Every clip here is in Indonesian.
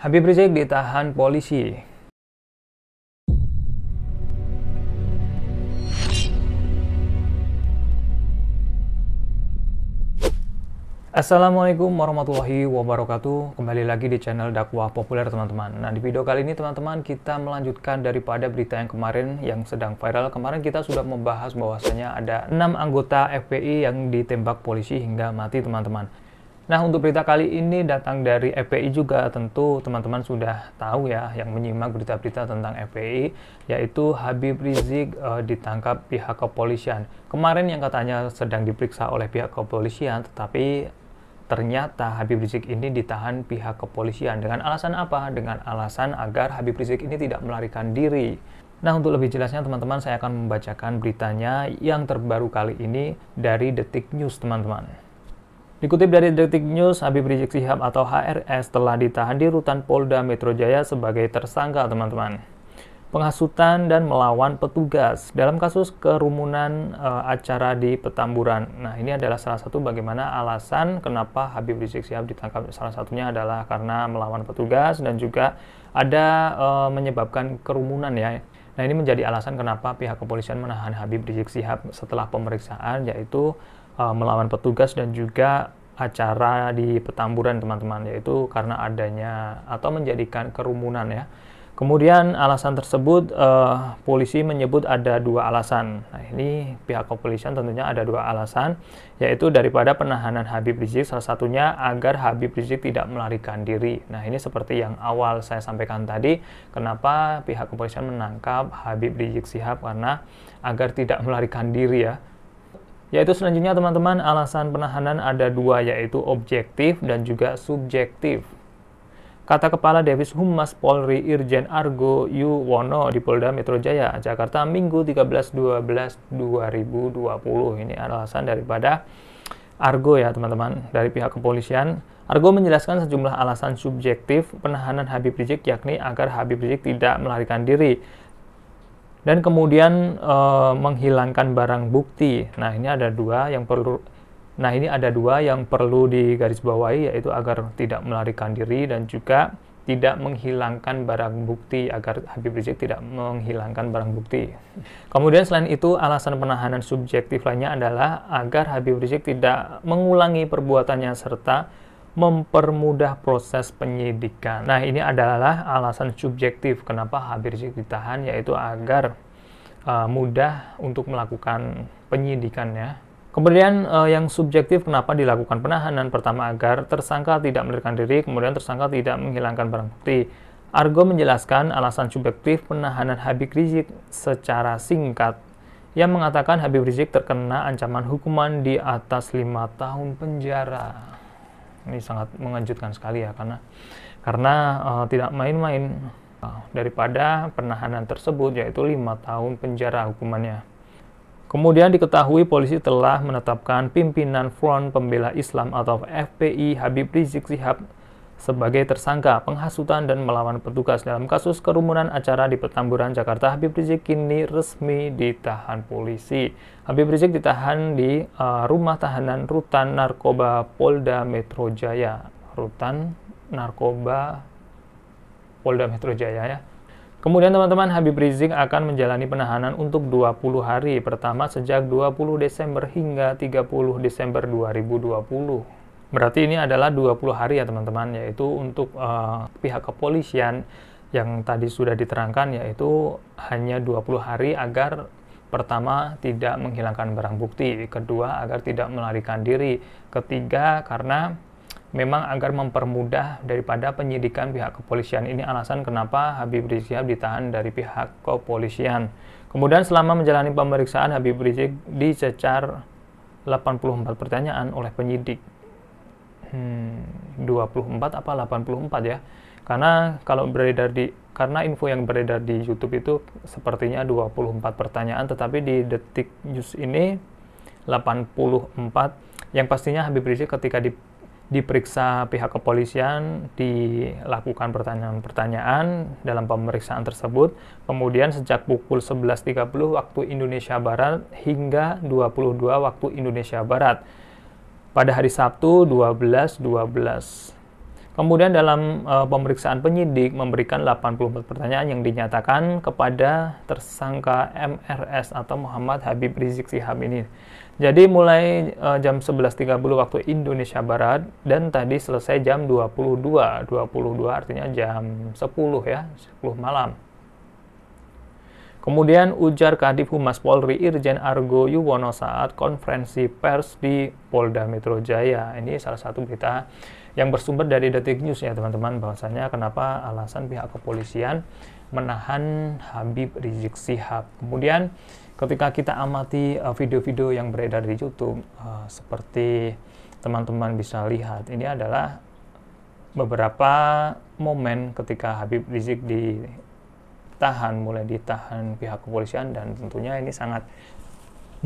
Habib Rizik ditahan polisi. Assalamualaikum warahmatullahi wabarakatuh. Kembali lagi di channel dakwah populer teman-teman. Nah, di video kali ini teman-teman kita melanjutkan daripada berita yang kemarin yang sedang viral. Kemarin kita sudah membahas bahwasanya ada 6 anggota FPI yang ditembak polisi hingga mati teman-teman. Nah, untuk berita kali ini datang dari FPI juga. Tentu teman-teman sudah tahu ya yang menyimak berita-berita tentang FPI, yaitu Habib Rizik ditangkap pihak kepolisian. Kemarin yang katanya sedang diperiksa oleh pihak kepolisian, tetapi ternyata Habib Rizik ini ditahan pihak kepolisian. Dengan alasan apa? Dengan alasan agar Habib Rizik ini tidak melarikan diri. Nah, untuk lebih jelasnya teman-teman, saya akan membacakan beritanya yang terbaru kali ini dari Detik News teman-teman. Dikutip dari Detik News, Habib Rizik Syihab atau HRS telah ditahan di rutan Polda Metro Jaya sebagai tersangka teman-teman. Penghasutan dan melawan petugas dalam kasus kerumunan acara di Petamburan. Nah, ini adalah salah satu bagaimana alasan kenapa Habib Rizik Syihab ditangkap. Salah satunya adalah karena melawan petugas dan juga ada menyebabkan kerumunan ya. Nah, ini menjadi alasan kenapa pihak kepolisian menahan Habib Rizik Syihab setelah pemeriksaan, yaitu melawan petugas dan juga acara di Petamburan teman-teman, yaitu karena adanya atau menjadikan kerumunan ya. Kemudian alasan tersebut polisi menyebut ada 2 alasan. Nah, ini pihak kepolisian tentunya ada 2 alasan, yaitu daripada penahanan Habib Rizik, salah satunya agar Habib Rizik tidak melarikan diri. Nah, ini seperti yang awal saya sampaikan tadi, kenapa pihak kepolisian menangkap Habib Rizik Syihab karena agar tidak melarikan diri ya. Yaitu selanjutnya teman-teman, alasan penahanan ada 2, yaitu objektif dan juga subjektif. Kata Kepala Divisi Humas Polri Irjen Argo Yuwono di Polda Metro Jaya, Jakarta, Minggu 13/12/2020. Ini alasan daripada Argo ya teman-teman, dari pihak kepolisian. Argo menjelaskan sejumlah alasan subjektif penahanan Habib Rizik, yakni agar Habib Rizik tidak melarikan diri dan kemudian menghilangkan barang bukti. Nah, ini ada 2 yang perlu digarisbawahi, yaitu agar tidak melarikan diri dan juga tidak menghilangkan barang bukti, agar Habib Rizik tidak menghilangkan barang bukti. Kemudian selain itu, alasan penahanan subjektif lainnya adalah agar Habib Rizik tidak mengulangi perbuatannya serta mempermudah proses penyidikan. Nah, ini adalah alasan subjektif kenapa Habib Rizik ditahan, yaitu agar mudah untuk melakukan penyidikan ya. Kemudian yang subjektif kenapa dilakukan penahanan? Pertama, agar tersangka tidak melarikan diri, kemudian tersangka tidak menghilangkan barang bukti. Argo menjelaskan alasan subjektif penahanan Habib Rizik secara singkat, yang mengatakan Habib Rizik terkena ancaman hukuman di atas 5 tahun penjara. Ini sangat mengejutkan sekali ya, karena tidak main-main daripada penahanan tersebut, yaitu 5 tahun penjara hukumannya. Kemudian diketahui polisi telah menetapkan pimpinan Front Pembela Islam atau FPI Habib Rizik Syihab sebagai tersangka penghasutan dan melawan petugas dalam kasus kerumunan acara di Petamburan, Jakarta. Habib Rizik kini resmi ditahan polisi. Habib Rizik ditahan di rumah tahanan Rutan Narkoba Polda Metro Jaya. Rutan Narkoba Polda Metro Jaya ya. Kemudian teman-teman, Habib Rizik akan menjalani penahanan untuk 20 hari, pertama sejak 20 Desember hingga 30 Desember 2020. Berarti ini adalah 20 hari ya teman-teman, yaitu untuk pihak kepolisian yang tadi sudah diterangkan, yaitu hanya 20 hari agar pertama tidak menghilangkan barang bukti, kedua agar tidak melarikan diri, ketiga karena memang agar mempermudah daripada penyidikan pihak kepolisian. Ini alasan kenapa Habib Rizik Syihab ditahan dari pihak kepolisian. Kemudian selama menjalani pemeriksaan, Habib Rizik dicecar 84 pertanyaan oleh penyidik. 24 apa 84 ya? Karena karena info yang beredar di YouTube itu sepertinya 24 pertanyaan, tetapi di Detik News ini 84. Yang pastinya Habib Rizik ketika diperiksa pihak kepolisian, dilakukan pertanyaan-pertanyaan dalam pemeriksaan tersebut. Kemudian sejak pukul 11.30 waktu Indonesia Barat hingga 22 waktu Indonesia Barat pada hari Sabtu 12.12. Kemudian dalam pemeriksaan penyidik memberikan 84 pertanyaan yang dinyatakan kepada tersangka MRS atau Muhammad Habib Rizik Syihab ini. Jadi mulai jam 11.30 waktu Indonesia Barat dan tadi selesai jam 22 artinya jam 10 ya, 10 malam. Kemudian ujar Kadif Humas Polri Irjen Argo Yuwono saat konferensi pers di Polda Metro Jaya. Ini salah satu berita yang bersumber dari Detik News ya teman-teman, bahwasanya kenapa alasan pihak kepolisian menahan Habib Rizik Syihab. Kemudian ketika kita amati video-video yang beredar di YouTube, seperti teman-teman bisa lihat, ini adalah beberapa momen ketika Habib Rizik mulai ditahan pihak kepolisian, dan tentunya ini sangat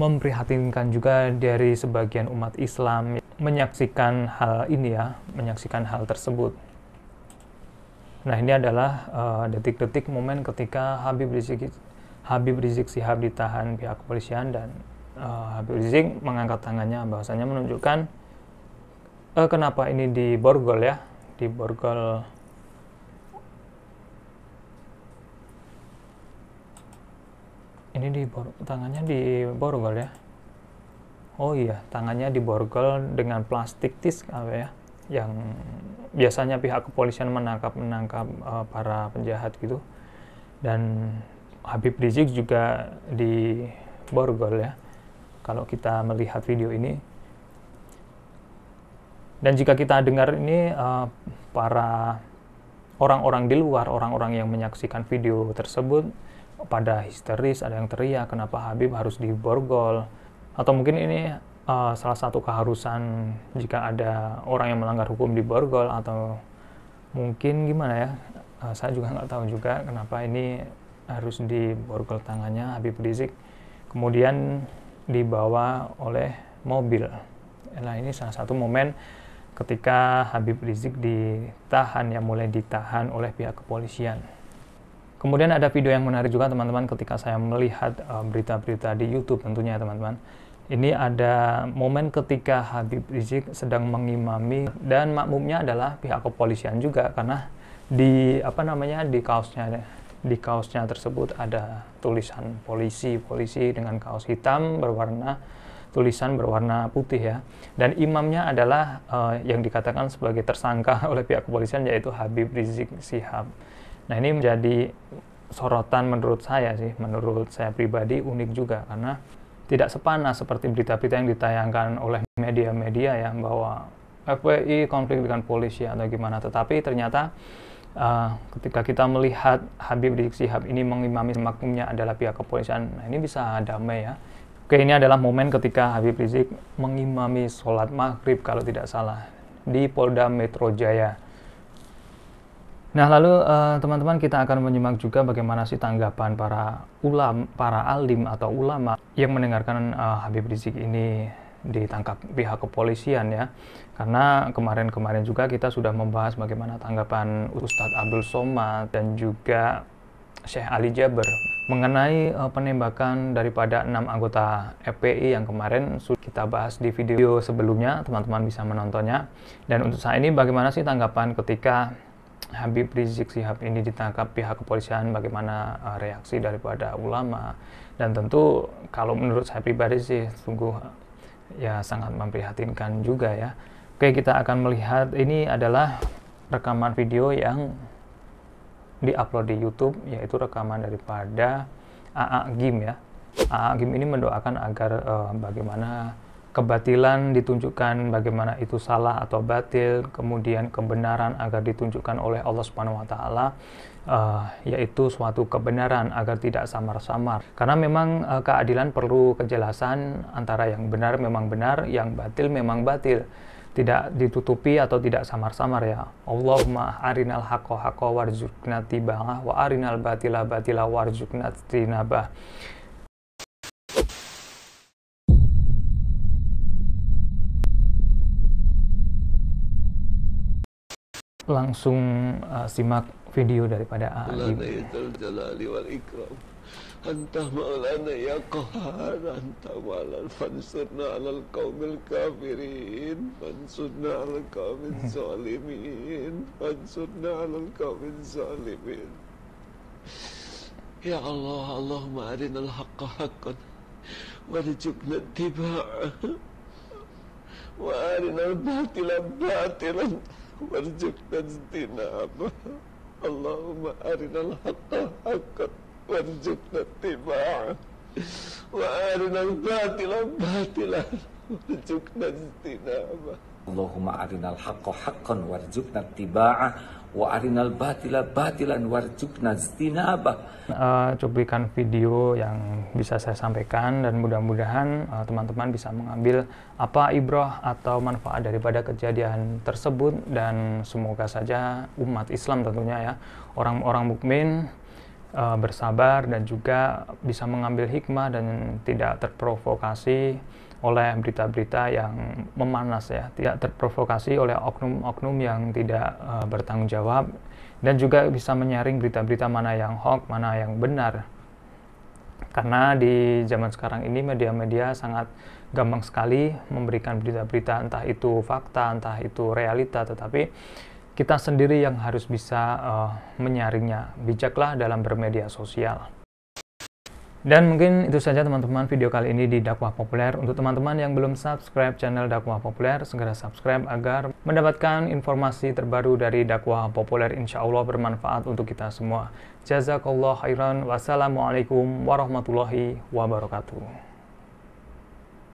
memprihatinkan juga dari sebagian umat Islam menyaksikan hal ini ya, menyaksikan hal tersebut. Nah, ini adalah detik-detik momen ketika Habib Rizik Syihab ditahan pihak kepolisian, dan Habib Rizik mengangkat tangannya, bahwasanya menunjukkan kenapa ini diborgol ya, diborgol. Ini tangannya diborgol ya. Oh iya, tangannya diborgol dengan plastik tis ya, yang biasanya pihak kepolisian menangkap para penjahat gitu. Dan Habib Rizik juga diborgol ya, kalau kita melihat video ini. Dan jika kita dengar ini, para orang-orang di luar, orang-orang yang menyaksikan video tersebut pada histeris, ada yang teriak kenapa Habib harus diborgol, atau mungkin ini salah satu keharusan jika ada orang yang melanggar hukum diborgol, atau mungkin gimana ya, saya juga nggak tahu juga kenapa ini harus diborgol tangannya Habib Rizik, kemudian dibawa oleh mobil. Nah, ini salah satu momen ketika Habib Rizik ditahan, yang mulai ditahan oleh pihak kepolisian. Kemudian ada video yang menarik juga teman-teman ketika saya melihat berita-berita di YouTube tentunya teman-teman. Ini ada momen ketika Habib Rizik sedang mengimami, dan makmumnya adalah pihak kepolisian juga, karena di kaosnya tersebut ada tulisan polisi dengan kaos hitam tulisan berwarna putih ya. Dan imamnya adalah yang dikatakan sebagai tersangka oleh pihak kepolisian, yaitu Habib Rizik Syihab. Nah, ini menjadi sorotan menurut saya pribadi, unik juga, karena tidak sepanas seperti berita-berita yang ditayangkan oleh media-media ya, bahwa FPI konflik dengan polisi atau gimana. Tetapi ternyata ketika kita melihat Habib Rizik Syihab ini mengimami, makmumnya adalah pihak kepolisian, nah ini bisa damai ya. Oke, ini adalah momen ketika Habib Rizik mengimami sholat maghrib kalau tidak salah di Polda Metro Jaya. Nah, lalu teman-teman, kita akan menyimak juga bagaimana sih tanggapan para alim atau ulama yang mendengarkan Habib Rizik ini ditangkap pihak kepolisian ya. Karena kemarin-kemarin juga kita sudah membahas bagaimana tanggapan Ustadz Abdul Somad dan juga Syekh Ali Jaber mengenai penembakan daripada 6 anggota FPI yang kemarin sudah kita bahas di video sebelumnya, teman-teman bisa menontonnya. Dan untuk saat ini, bagaimana sih tanggapan ketika Habib Rizik Syihab ini ditangkap pihak kepolisian, bagaimana reaksi daripada ulama? Dan tentu kalau menurut saya pribadi sih sungguh ya sangat memprihatinkan juga ya. Oke, kita akan melihat, ini adalah rekaman video yang diupload di YouTube, yaitu rekaman daripada AA Gim ya. AA Gim ini mendoakan agar bagaimana kebatilan ditunjukkan, bagaimana itu salah atau batil, kemudian kebenaran agar ditunjukkan oleh Allah Subhanahu wa taala, yaitu suatu kebenaran agar tidak samar-samar. Karena memang keadilan perlu kejelasan, antara yang benar memang benar, yang batil memang batil. Tidak ditutupi atau tidak samar-samar ya. Allahumma arinal haqqa haqqa warzuqna tiba'ah wa arinal batila batila warzuqna tinabah. Langsung simak video daripada Ali. أنت مولانا يا قهار أنت مولانا فانصرنا على القوم الكافرين فانصرنا على القوم الظالمين فانصرنا على القوم الظالمين يا الله اللهم أرنا الحق حقا وارزقنا اتباعه وأرنا الباطل باطلا وارزقنا اجتنابه اللهم أرنا الحق حقا وارزقنا اتباعه وأرنا الباطل باطلا وارزقنا اجتنابه Allahumma arinal haqqa haqqan warzuqna ittiba'ah wa arinal batila batilan warzuqna ijtinabah. Cuplikan video yang bisa saya sampaikan, dan mudah-mudahan teman-teman bisa mengambil apa ibrah atau manfaat daripada kejadian tersebut, dan semoga saja umat Islam tentunya ya, orang-orang mukmin bersabar dan juga bisa mengambil hikmah dan tidak terprovokasi oleh berita-berita yang memanas ya, tidak terprovokasi oleh oknum-oknum yang tidak bertanggung jawab, dan juga bisa menyaring berita-berita mana yang hoax, mana yang benar. Karena di zaman sekarang ini media-media sangat gampang sekali memberikan berita-berita, entah itu fakta, entah itu realita, tetapi kita sendiri yang harus bisa menyaringnya. Bijaklah dalam bermedia sosial. Dan mungkin itu saja teman-teman video kali ini di Dakwah Populer. Untuk teman-teman yang belum subscribe channel Dakwah Populer, segera subscribe agar mendapatkan informasi terbaru dari Dakwah Populer. Insya Allah bermanfaat untuk kita semua. Jazakallah khairan. Wassalamualaikum warahmatullahi wabarakatuh.